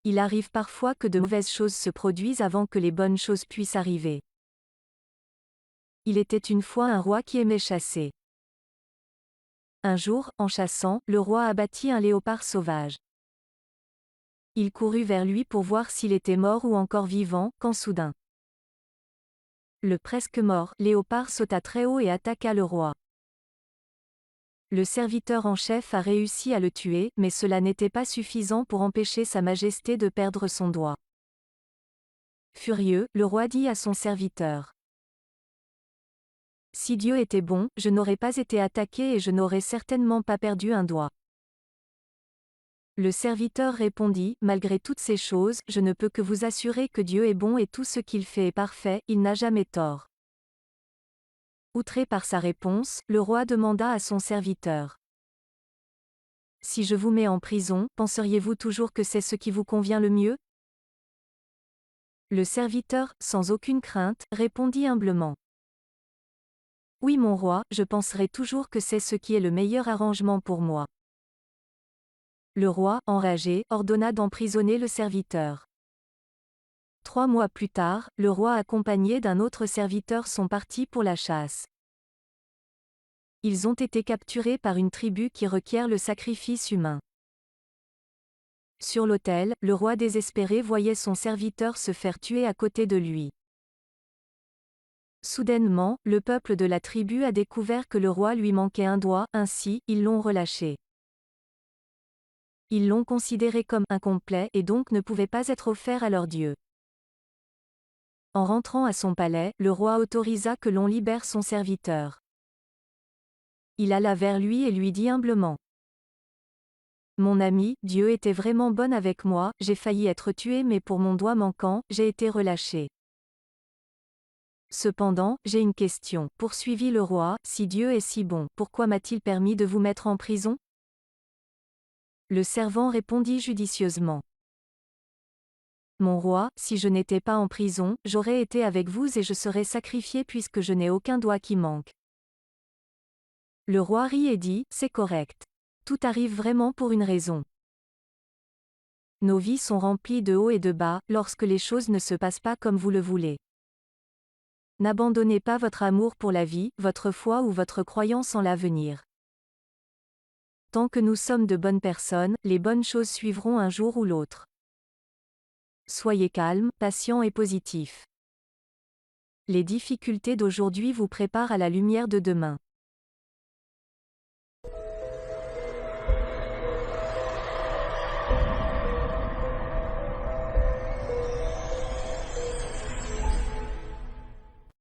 Il arrive parfois que de mauvaises choses se produisent avant que les bonnes choses puissent arriver. Il était une fois un roi qui aimait chasser. Un jour, en chassant, le roi abattit un léopard sauvage. Il courut vers lui pour voir s'il était mort ou encore vivant, quand soudain, le presque mort léopard sauta très haut et attaqua le roi. Le serviteur en chef a réussi à le tuer, mais cela n'était pas suffisant pour empêcher Sa Majesté de perdre son doigt. Furieux, le roi dit à son serviteur: Si Dieu était bon, je n'aurais pas été attaqué et je n'aurais certainement pas perdu un doigt. Le serviteur répondit: Malgré toutes ces choses, je ne peux que vous assurer que Dieu est bon et tout ce qu'il fait est parfait, il n'a jamais tort. Outré par sa réponse, le roi demanda à son serviteur: Si je vous mets en prison, penseriez-vous toujours que c'est ce qui vous convient le mieux? Le serviteur, sans aucune crainte, répondit humblement: Oui mon roi, je penserai toujours que c'est ce qui est le meilleur arrangement pour moi. Le roi, enragé, ordonna d'emprisonner le serviteur. 3 mois plus tard, le roi accompagné d'un autre serviteur sont partis pour la chasse. Ils ont été capturés par une tribu qui requiert le sacrifice humain. Sur l'autel, le roi désespéré voyait son serviteur se faire tuer à côté de lui. Soudainement, le peuple de la tribu a découvert que le roi lui manquait un doigt, ainsi, ils l'ont relâché. Ils l'ont considéré comme incomplet et donc ne pouvait pas être offert à leur Dieu. En rentrant à son palais, le roi autorisa que l'on libère son serviteur. Il alla vers lui et lui dit humblement: Mon ami, Dieu était vraiment bon avec moi, j'ai failli être tué mais pour mon doigt manquant, j'ai été relâché. Cependant, j'ai une question, poursuivit le roi, si Dieu est si bon, pourquoi m'a-t-il permis de vous mettre en prison? Le servant répondit judicieusement: Mon roi, si je n'étais pas en prison, j'aurais été avec vous et je serais sacrifié puisque je n'ai aucun doigt qui manque. Le roi rit et dit: C'est correct. Tout arrive vraiment pour une raison. Nos vies sont remplies de hauts et de bas, lorsque les choses ne se passent pas comme vous le voulez. N'abandonnez pas votre amour pour la vie, votre foi ou votre croyance en l'avenir. Tant que nous sommes de bonnes personnes, les bonnes choses suivront un jour ou l'autre. Soyez calme, patient et positif. Les difficultés d'aujourd'hui vous préparent à la lumière de demain.